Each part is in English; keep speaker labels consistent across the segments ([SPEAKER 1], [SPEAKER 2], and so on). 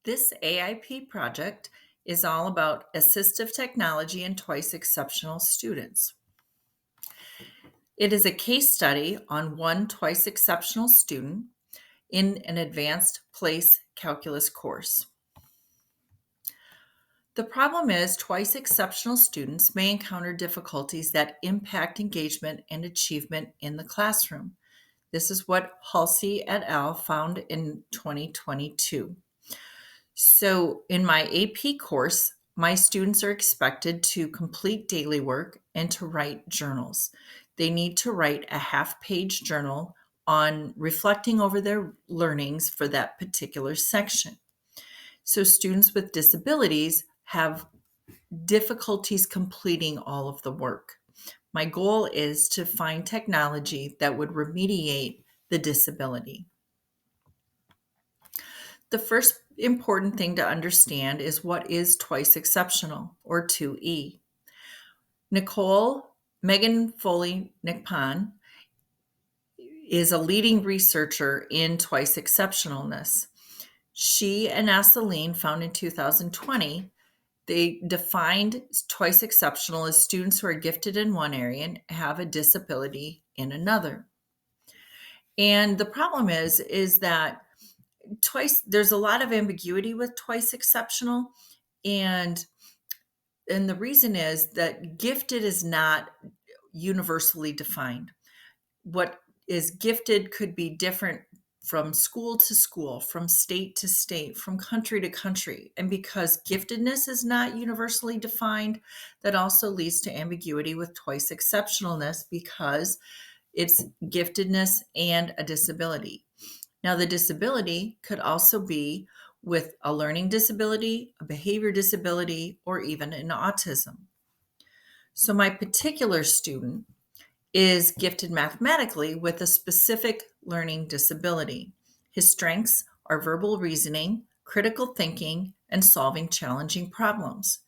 [SPEAKER 1] This AIP project is all about assistive technology and twice exceptional students. It is a case study on one twice exceptional student in an advanced place calculus course. The problem is twice exceptional students may encounter difficulties that impact engagement and achievement in the classroom. This is what Halsey et al. Found in 2022. So, in my AP course, my students are expected to complete daily work and to write journals. They need to write a half-page journal on reflecting over their learnings for that particular section. So, students with disabilities have difficulties completing all of the work. My goal is to find technology that would remediate the disability. The first important thing to understand is what is twice exceptional, or 2E. Nicole Megan Foley Nickpan is a leading researcher in twice exceptionalness. She and Asseline found in 2020, they defined twice exceptional as students who are gifted in one area and have a disability in another. And the problem is that there's a lot of ambiguity with twice exceptional, and the reason is that gifted is not universally defined. What is gifted could be different from school to school, from state to state, from country to country. And because giftedness is not universally defined, that also leads to ambiguity with twice exceptionalness because it's giftedness and a disability. Now, the disability could also be with a learning disability, a behavior disability, or even an autism. So, my particular student is gifted mathematically with a specific learning disability. His strengths are verbal reasoning, critical thinking, and solving challenging problems.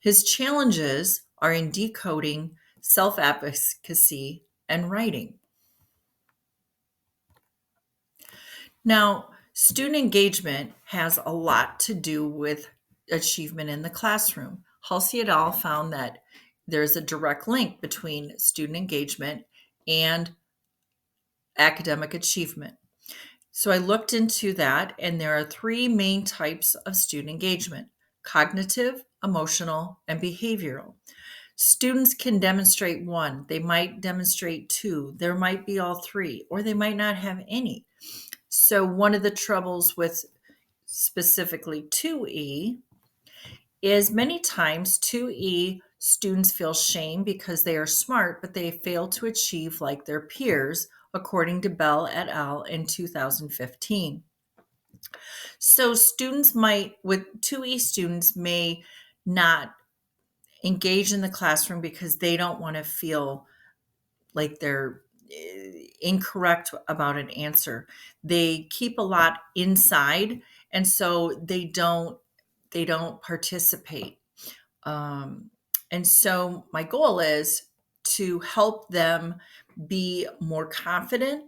[SPEAKER 1] His challenges are in decoding, self advocacy, and writing. Now, student engagement has a lot to do with achievement in the classroom. Halsey et al. Found that there's a direct link between student engagement and academic achievement. So I looked into that, and there are three main types of student engagement: cognitive, emotional, and behavioral. Students can demonstrate one, they might demonstrate two, there might be all three, or they might not have any. So one of the troubles with specifically 2E is many times 2E students feel shame because they are smart, but they fail to achieve like their peers, according to Bell et al. In 2015. So students with 2E students may not engage in the classroom because they don't want to feel like they're incorrect about an answer. They keep a lot inside, and so they don't participate. And so my goal is to help them be more confident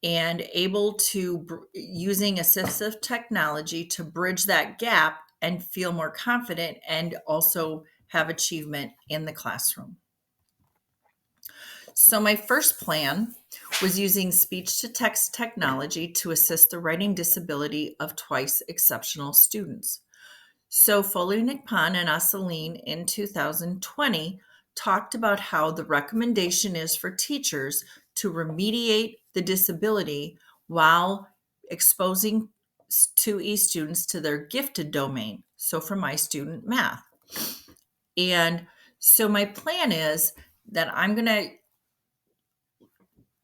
[SPEAKER 1] and able to using assistive technology to bridge that gap and feel more confident and also have achievement in the classroom. So my first plan was using speech to text technology to assist the writing disability of twice exceptional students. So Foley Nickpan and Asseline in 2020 talked about how the recommendation is for teachers to remediate the disability while exposing 2E students to their gifted domain. So for my student, math. And so my plan is that I'm going to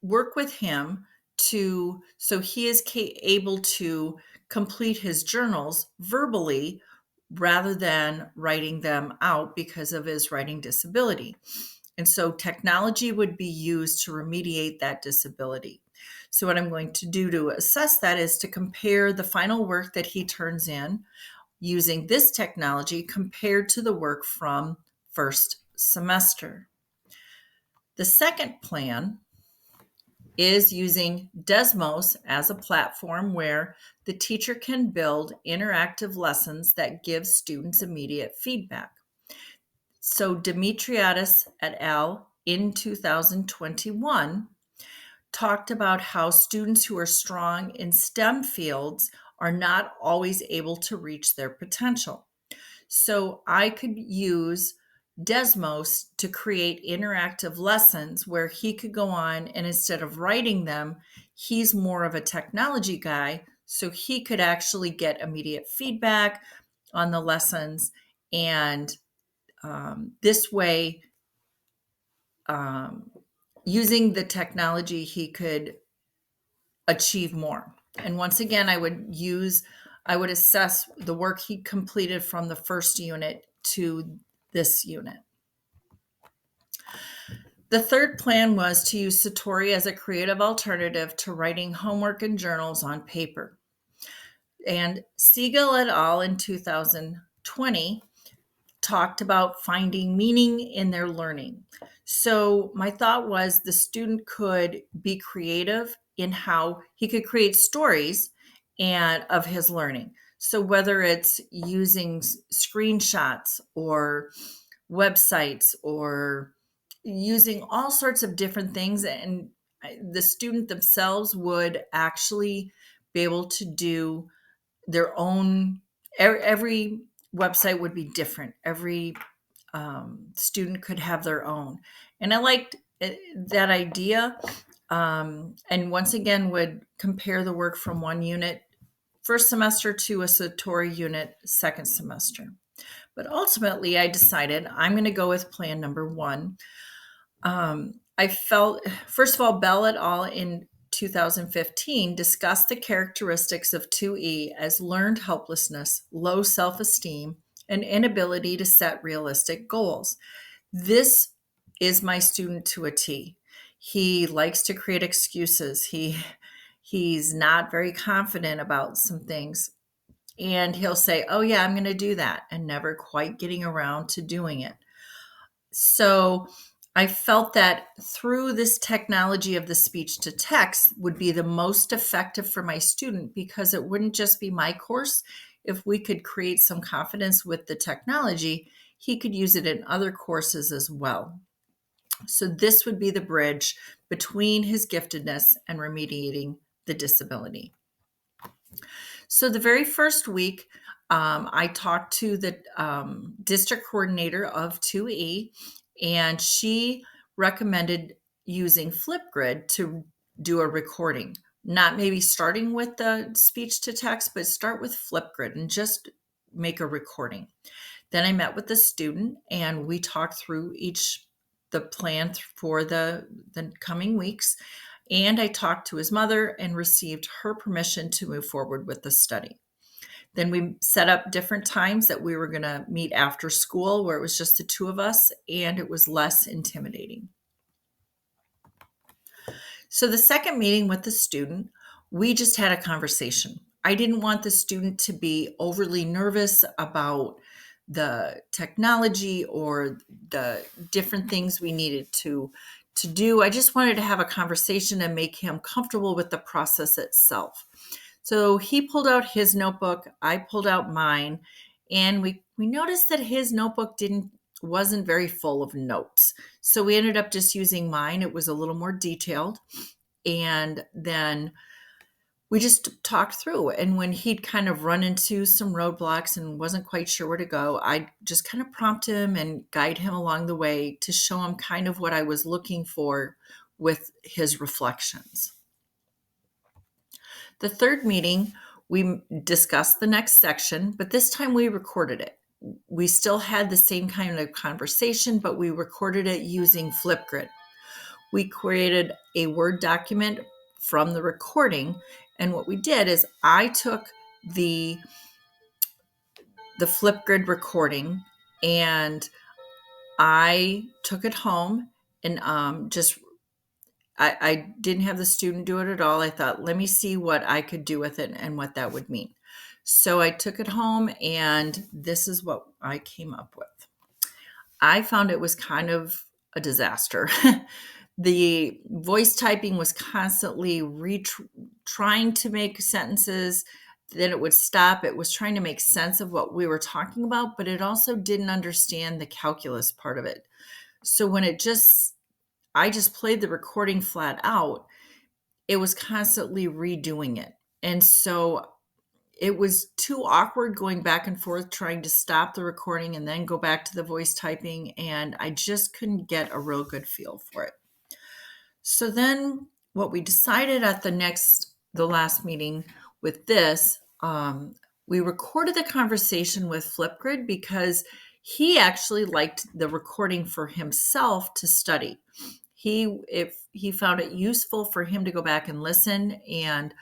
[SPEAKER 1] work with him so he is able to complete his journals verbally rather than writing them out because of his writing disability. And so technology would be used to remediate that disability. So what I'm going to do to assess that is to compare the final work that he turns in using this technology compared to the work from first semester. The second plan is using Desmos as a platform where the teacher can build interactive lessons that give students immediate feedback. So Demetriadis et al. In 2021 talked about how students who are strong in STEM fields are not always able to reach their potential. So I could use Desmos to create interactive lessons where he could go on and instead of writing them, he's more of a technology guy. So he could actually get immediate feedback on the lessons. And this way, using the technology, he could achieve more. And once again, I would assess the work he completed from the first unit to this unit. The third plan was to use Satori as a creative alternative to writing homework and journals on paper. And Siegel et al. In 2020 talked about finding meaning in their learning. So my thought was the student could be creative in how he could create stories and of his learning. So whether it's using screenshots or websites or using all sorts of different things, and the student themselves would actually be able to do their own. Every website would be different. Every student could have their own, and I liked that idea. And once again, would compare the work from one unit first semester to a Satori unit second semester. But ultimately, I decided I'm going to go with plan number one. I felt, first of all, Bell et al. In 2015 discussed the characteristics of 2E as learned helplessness, low self esteem, and inability to set realistic goals. This is my student to a T. He likes to create excuses. He's not very confident about some things. And he'll say, "Oh, yeah, I'm going to do that," and never quite getting around to doing it. So I felt that through this technology of the speech to text would be the most effective for my student because it wouldn't just be my course. If we could create some confidence with the technology, he could use it in other courses as well. So this would be the bridge between his giftedness and remediating the disability. So the very first week, I talked to the district coordinator of 2E, and she recommended using Flipgrid to do a recording. Not maybe starting with the speech to text, but start with Flipgrid and just make a recording. Then I met with the student and we talked through the plan for the coming weeks. And I talked to his mother and received her permission to move forward with the study. Then we set up different times that we were going to meet after school where it was just the two of us and it was less intimidating. So the second meeting with the student, we just had a conversation. I didn't want the student to be overly nervous about the technology or the different things we needed to do. I just wanted to have a conversation and make him comfortable with the process itself. So he pulled out his notebook, I pulled out mine, and we noticed that his notebook wasn't very full of notes. So we ended up just using mine. It was a little more detailed. And then we just talked through. And when he'd kind of run into some roadblocks and wasn't quite sure where to go, I just kind of prompt him and guide him along the way to show him kind of what I was looking for with his reflections. The third meeting, we discussed the next section, but this time we recorded it. We still had the same kind of conversation, but we recorded it using Flipgrid. We created a Word document from the recording, and what we did is I took the Flipgrid recording and I took it home and I didn't have the student do it at all. I thought, let me see what I could do with it and what that would mean. So I took it home and this is what I came up with. I found it was kind of a disaster. The voice typing was constantly trying to make sentences, then it would stop. It was trying to make sense of what we were talking about, but it also didn't understand the calculus part of it. So when I just played the recording flat out, it was constantly redoing it. And so it was too awkward going back and forth trying to stop the recording and then go back to the voice typing, and I just couldn't get a real good feel for it. So then what we decided at the last meeting with this, we recorded the conversation with Flipgrid because he actually liked the recording for himself to study. If he found it useful for him to go back and listen, and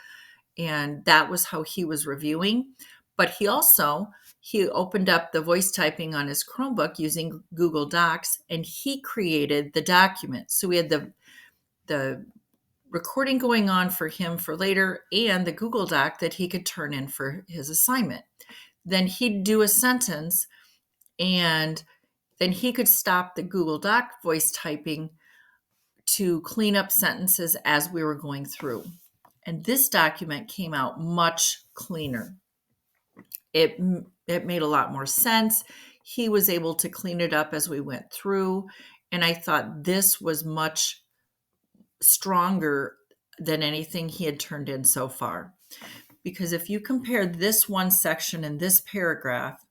[SPEAKER 1] that was how he was reviewing. But he opened up the voice typing on his Chromebook using Google Docs, and he created the document. So we had the recording going on for him for later and the Google Doc that he could turn in for his assignment. Then he'd do a sentence, and then he could stop the Google Doc voice typing to clean up sentences as we were going through. And this document came out much cleaner. It made a lot more sense. He was able to clean it up as we went through, and I thought this was much stronger than anything he had turned in so far. Because if you compare this one section in this paragraph,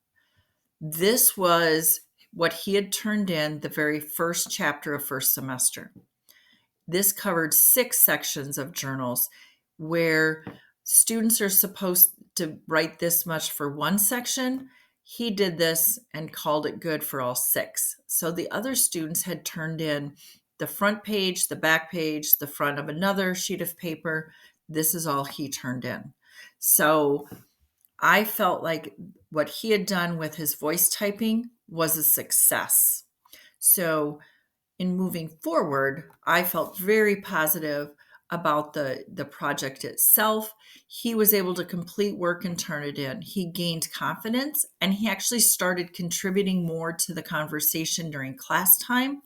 [SPEAKER 1] this was what he had turned in the very first chapter of first semester. This covered 6 sections of journals where students are supposed to write this much for one section. He did this and called it good for all 6. So the other students had turned in the front page, the back page, the front of another sheet of paper. This is all he turned in. So I felt like what he had done with his voice typing was a success. So in moving forward, I felt very positive about the project itself. He was able to complete work and turn it in. He gained confidence, and he actually started contributing more to the conversation during class time.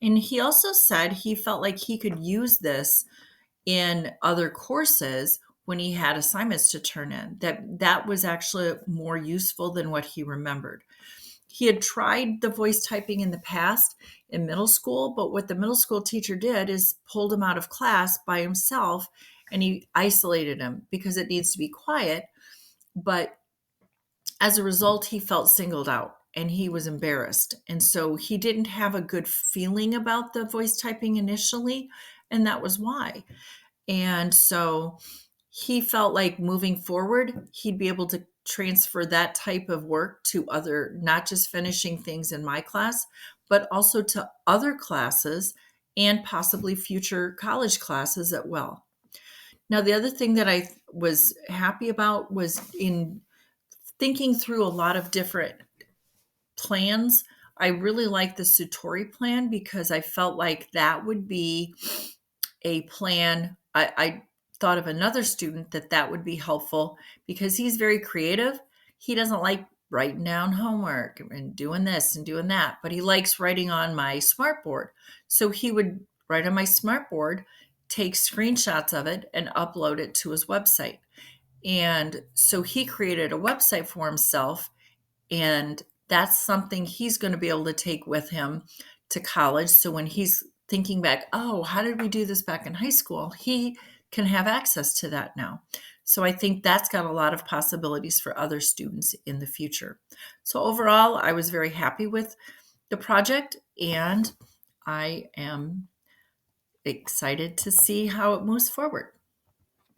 [SPEAKER 1] And he also said he felt like he could use this in other courses when he had assignments to turn in, that was actually more useful than what he remembered. He had tried the voice typing in the past in middle school, but what the middle school teacher did is pulled him out of class by himself, and he isolated him because it needs to be quiet. But as a result, he felt singled out and he was embarrassed. And so he didn't have a good feeling about the voice typing initially, and that was why. And so he felt like moving forward, he'd be able to transfer that type of work to other, not just finishing things in my class, but also to other classes and possibly future college classes as well. Now, the other thing that I was happy about was in thinking through a lot of different plans. I really like the Satori plan because I felt like that would be a plan. I thought of another student that would be helpful because he's very creative. He doesn't like writing down homework and doing this and doing that, but he likes writing on my smartboard. So he would write on my smartboard, take screenshots of it, and upload it to his website. And so he created a website for himself, and that's something he's going to be able to take with him to college. So when he's thinking back, oh, how did we do this back in high school? He can have access to that now. So I think that's got a lot of possibilities for other students in the future. So overall, I was very happy with the project, and I am excited to see how it moves forward.